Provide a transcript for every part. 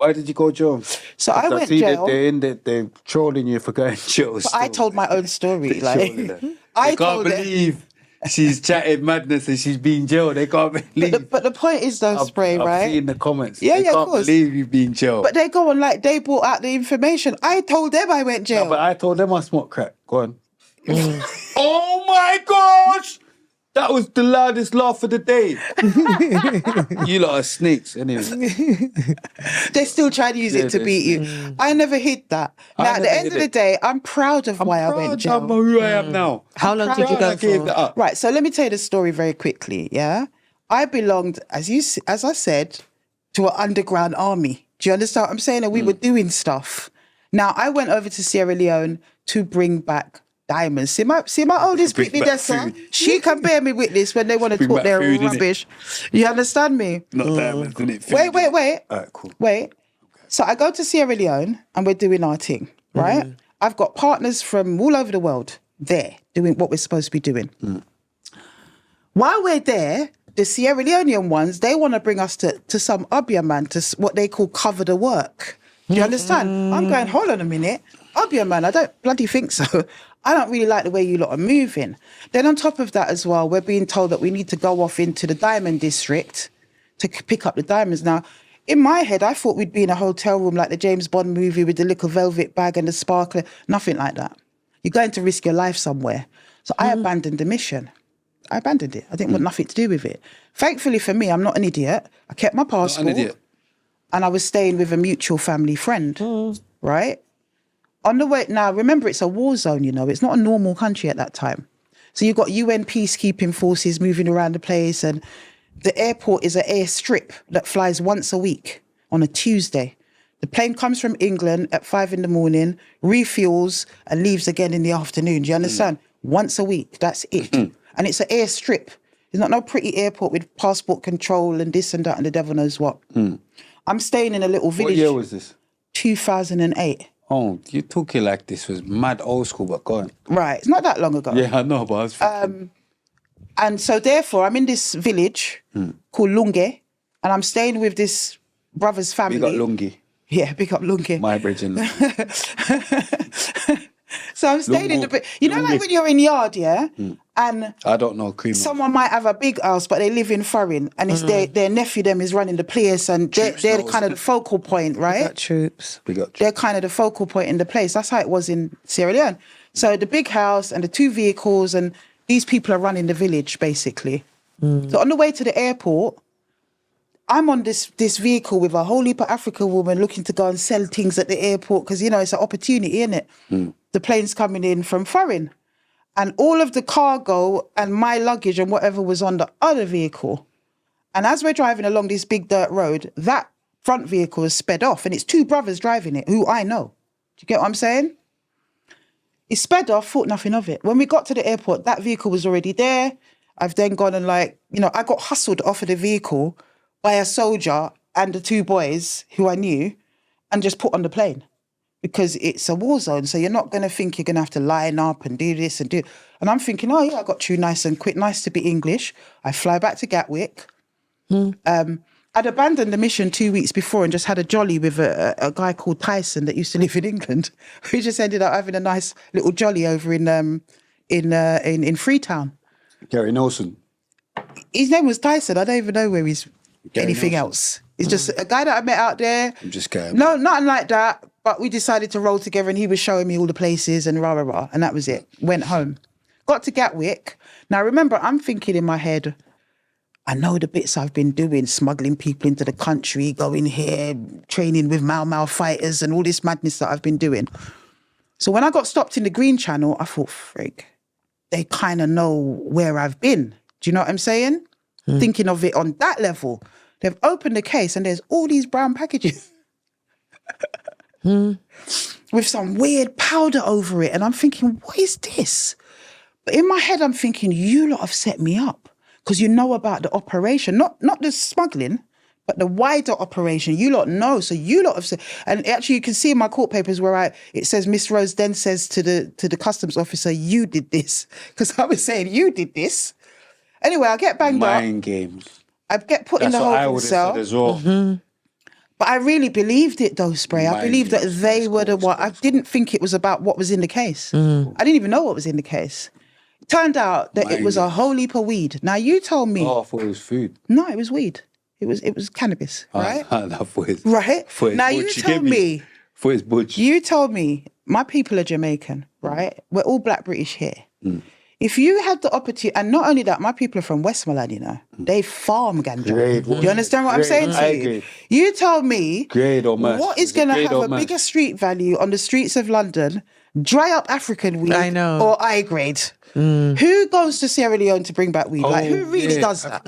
Why did you go jail? So I went jail. They're trolling you for going jail. But I told my own story. Like I can't believe she's chatting madness and she's been jailed. They can't believe. But the point is though, Spray, right? I've seen the comments. Yeah, they of can't course. believe you've been jailed. But they go on like they brought out the information. I told them I went jail. No, but I told them I smoked crack. Go on. Oh my gosh! That was the loudest laugh of the day. You lot are snakes, anyway. They still try to use it to beat you. I never hid that. Now, at the end of the day, I'm proud of why I went jail. I'm who I am now. How long did you go for? Right, so let me tell you the story very quickly, yeah? I belonged, as I said, to an underground army. Do you understand what I'm saying? And we were doing stuff. Now, I went over to Sierra Leone to bring back diamonds. See my oldest Britney Dessa? She can bear me witness when they want to talk their rubbish. You understand me? Not diamonds, isn't it? Wait. All right, cool. Wait. Okay. So I go to Sierra Leone and we're doing our thing, right? I've got partners from all over the world there doing what we're supposed to be doing. While we're there, the Sierra Leonean ones, they want to bring us to some Abia man, to what they call cover the work. Do you understand? I'm going, hold on a minute. Abia man, I don't bloody think so. I don't really like the way you lot are moving. Then on top of that as well, we're being told that we need to go off into the diamond district to pick up the diamonds. Now, in my head, I thought we'd be in a hotel room like the James Bond movie with the little velvet bag and the sparkler. Nothing like that. You're going to risk your life somewhere. So I abandoned the mission. I abandoned it. I didn't want nothing to do with it. Thankfully for me, I'm not an idiot. I kept my passport. Not an idiot. And I was staying with a mutual family friend, right? On the way, now remember it's a war zone, you know, it's not a normal country at that time. So you've got UN peacekeeping forces moving around the place, and the airport is an airstrip that flies once a week on a Tuesday. The plane comes from England at 5 a.m, refuels and leaves again in the afternoon. Do you understand? Once a week, that's it. And it's an airstrip. It's not no pretty airport with passport control and this and that and the devil knows what. I'm staying in a little village. What year was this? 2008. Oh, you're talking like this was mad old school, but go on. Right, it's not that long ago. Yeah, I know, but I was thinking... And so therefore, I'm in this village called Lunge, and I'm staying with this brother's family. We got Lungi. Yeah, big up Lunge. My bridge in So I'm staying in the... You know, like when you're in yard, yeah? And I don't know, cream. someone might have a big house, but they live in foreign, and it's their nephew, them, is running the place, and they're the kind of the focal point, right? We got troops. They're kind of the focal point in the place. That's how it was in Sierra Leone. So the big house and the 2 vehicles, and these people are running the village, basically. So on the way to the airport, I'm on this vehicle with a whole heap of African woman looking to go and sell things at the airport because, you know, it's an opportunity, isn't it? The plane's coming in from foreign. And all of the cargo and my luggage and whatever was on the other vehicle. And as we're driving along this big dirt road, that front vehicle is sped off, and it's 2 brothers driving it who I know. Do you get what I'm saying? It sped off, thought nothing of it. When we got to the airport, that vehicle was already there. I've then gone and I got hustled off of the vehicle by a soldier and the 2 boys who I knew and just put on the plane. Because it's a war zone, so you're not going to think you're going to have to line up and do this and do... And I'm thinking, oh, yeah, I got through nice and quick, nice to be English. I fly back to Gatwick. I'd abandoned the mission 2 weeks before and just had a jolly with a guy called Tyson that used to live in England. We just ended up having a nice little jolly over in Freetown. Gary Nelson. His name was Tyson. I don't even know where he's anything else. He's just a guy that I met out there. I'm just kidding. No, nothing like that. But we decided to roll together, and he was showing me all the places and rah, rah, rah. And that was it. Went home. Got to Gatwick. Now, remember, I'm thinking in my head, I know the bits I've been doing, smuggling people into the country, going here, training with Mau Mau fighters and all this madness that I've been doing. So when I got stopped in the Green Channel, I thought, frig, they kind of know where I've been. Do you know what I'm saying? Thinking of it on that level. They've opened the case and there's all these brown packages. With some weird powder over it. And I'm thinking, what is this? But in my head, I'm thinking, you lot have set me up because you know about the operation, not the smuggling, but the wider operation. You lot know. So you lot have said, and actually you can see in my court papers where it says Miss Rose then says to the customs officer, you did this. Because I was saying, you did this. Anyway, I get banged up. Mind games. I get put in the holding cell. As well. But I really believed it though, Spray. I believed that they were the one. I didn't think it was about what was in the case. I didn't even know what was in the case. It turned out that it was a whole heap of weed. Now you told me. Oh, I thought it was food. No, it was weed. It was cannabis, right? I thought it was, Right? Now you told me. For his butch. You told me my people are Jamaican, right? We're all Black British here. If you had the opportunity, and not only that, my people are from Westmoreland, you know, they farm ganja. Do you understand what I'm saying to you? Agree. You told me Grade or mash. what is going to have a bigger street value on the streets of London, dry up African weed I know. or I grade? Who goes to Sierra Leone to bring back weed? Like, who really does that?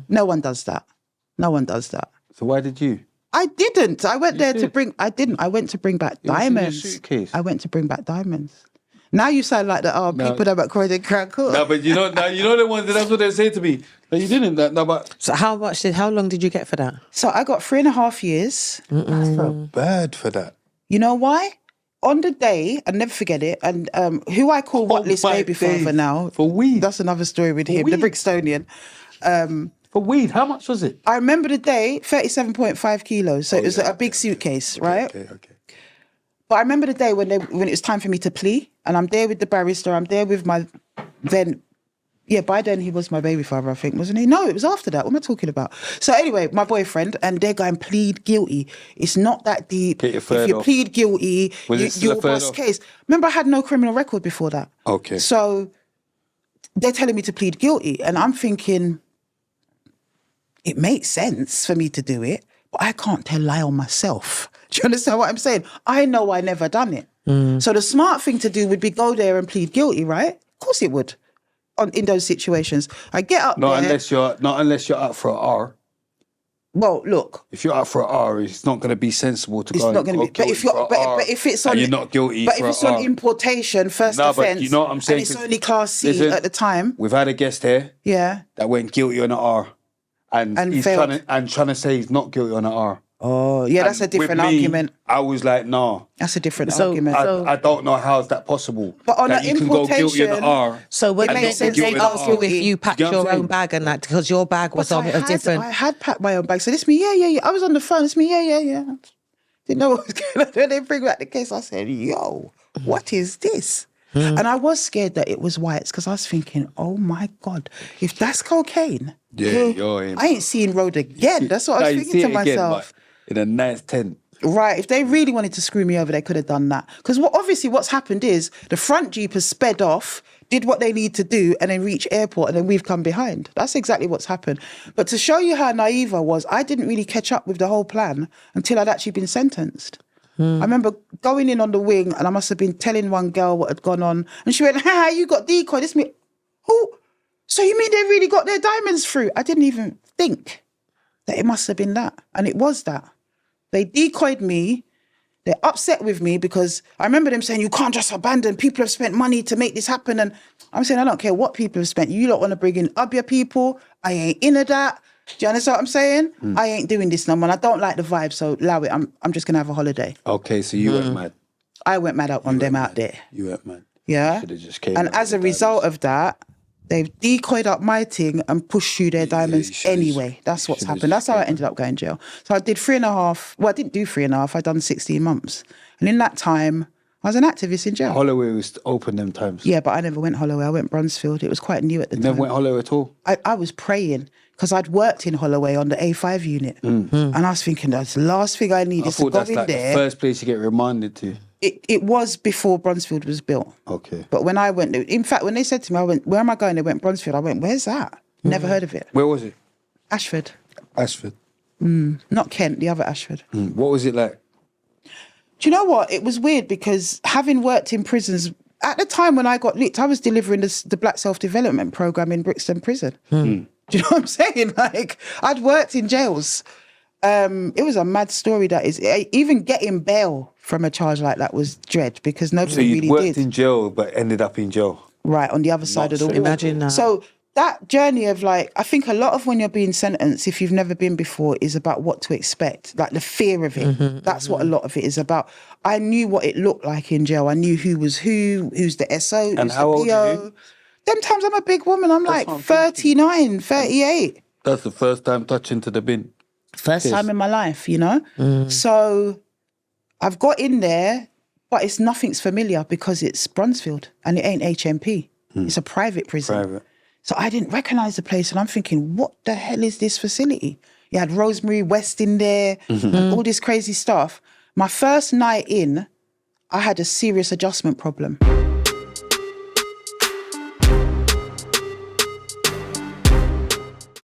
No one does that. No one does that. So why did you? I didn't. I went there to bring. I didn't. I went to bring back It was in your diamonds. suitcase. I went to bring back diamonds. Now you sound like the people that were Croydon Crown Court. No, but you know the ones that's what they say to me. No, you didn't. No, but So how long did you get for that? So I got 3.5 years. that's not bad for that. You know why? On the day, I'll never forget it, and who I call what list my baby days. father now. For weed? That's another story with him, the weed? Brixtonian. For weed, how much was it? I remember the day, 37.5 kilos. So it was a big suitcase, right? Okay. But I remember the day when it was time for me to plea, and I'm there with the barrister. I'm there with my by then he was my baby father, I think, wasn't he? No, it was after that. What am I talking about? So anyway, my boyfriend, and they're going plead guilty. It's not that deep. Get your If third you off. plead guilty, Was it still you'll a third bust off? case. Remember, I had no criminal record before that. Okay. So they're telling me to plead guilty, and I'm thinking, it makes sense for me to do it, but I can't tell lie on myself. Do you understand what I'm saying? I know I never done it. So the smart thing to do would be go there and plead guilty, right? Of course it would. In those situations, I get up Not there. unless you're up for an R. Well, look, If you're up for an R, it's not going to be sensible to it's go. not going to be. But if you're, but if it's on, and you're not guilty But for if it's an on R. importation, first No, but offence, you know what I'm saying, and it's 'cause- only Class C listen, at the time. We've had a guest here Yeah. that went guilty on an R, and he's failed. trying to say he's not guilty on an R. Oh, yeah, that's a And with different me, argument. I was like, nah. That's a different So- argument. I don't know how is that possible. But on that an you can go guilty on importation- an R. So when It they makes sense they they asked go you if you packed You know what your I'm own saying? bag and that because your bag was But on a different. I had packed my own bag. So this me, yeah. I was on the phone. It's me, yeah. Didn't know what was going on. When they bring back the case, I said, yo, what is this? And I was scared that it was whites because I was thinking, oh my God, if that's cocaine, Yeah, you're in. I ain't seeing road again. That's what I was thinking to myself. In a nice tent. Right, if they really wanted to screw me over, they could have done that. Because obviously what's happened is the front Jeep has sped off, did what they need to do, and then reach airport, and then we've come behind. That's exactly what's happened. But to show you how naive I was, I didn't really catch up with the whole plan until I'd actually been sentenced. I remember going in on the wing, and I must have been telling one girl what had gone on, and she went, "Ha, you got decoyed." This me, who? So you mean they really got their diamonds through? I didn't even think that it must have been that, and it was that. They decoyed me. They're upset with me because I remember them saying, you can't just abandon. People have spent money to make this happen. And I'm saying, I don't care what people have spent. You don't want to bring in Abia people. I ain't into that. Do you understand what I'm saying? I ain't doing this no more. And I don't like the vibe. So allow it. I'm just going to have a holiday. Okay, so you went mad. I went mad on them out there. You went mad. Yeah. Should've just came And out as a with result of that, they've decoyed up my thing and pushed through their diamonds you should've anyway. That's what's should've happened. That's just how I came ended up going to jail. So I did 3.5. Well, I didn't do 3.5. I done 16 months. And in that time, I was an activist in jail. Holloway was open them times. Yeah, but I never went Holloway. I went Brunsfield. It was quite new at the You time. never went Holloway at all? I was praying because I'd worked in Holloway on the A5 unit. And I was thinking, that's the last thing I need I is to thought go that's in like the there. first place you get reminded to. It was before Brunsfield was built. Okay. But when I went, in fact, when they said to me, I went, where am I going? They went Brunsfield. I went, where's that? Never heard of it. Where was it? Ashford. Ashford. Not Kent, the other Ashford. What was it like? Do you know what? It was weird because having worked in prisons, at the time when I got licked, I was delivering the Black Self-Development Programme in Brixton Prison. Do you know what I'm saying? Like, I'd worked in jails. It was a mad story, that is. Even getting bail from a charge like that was dread because nobody So you really worked did. in jail but ended up in jail. Right, on the other side of the wall. Imagine that. So that journey of like, I think a lot of when you're being sentenced, if you've never been before, is about what to expect, like the fear of it. That's what a lot of it is about. I knew what it looked like in jail. I knew who was who's the SO, who's how the old PO. are you? Them times I'm a big woman. I'm like what I'm 39, 38. That's the first time touching to the bin. First time in my life, you know? So I've got in there, but nothing's familiar because it's Brunsfield and it ain't HMP. It's a private prison. So I didn't recognise the place and I'm thinking, what the hell is this facility? You had Rosemary West in there and all this crazy stuff. My first night in, I had a serious adjustment problem.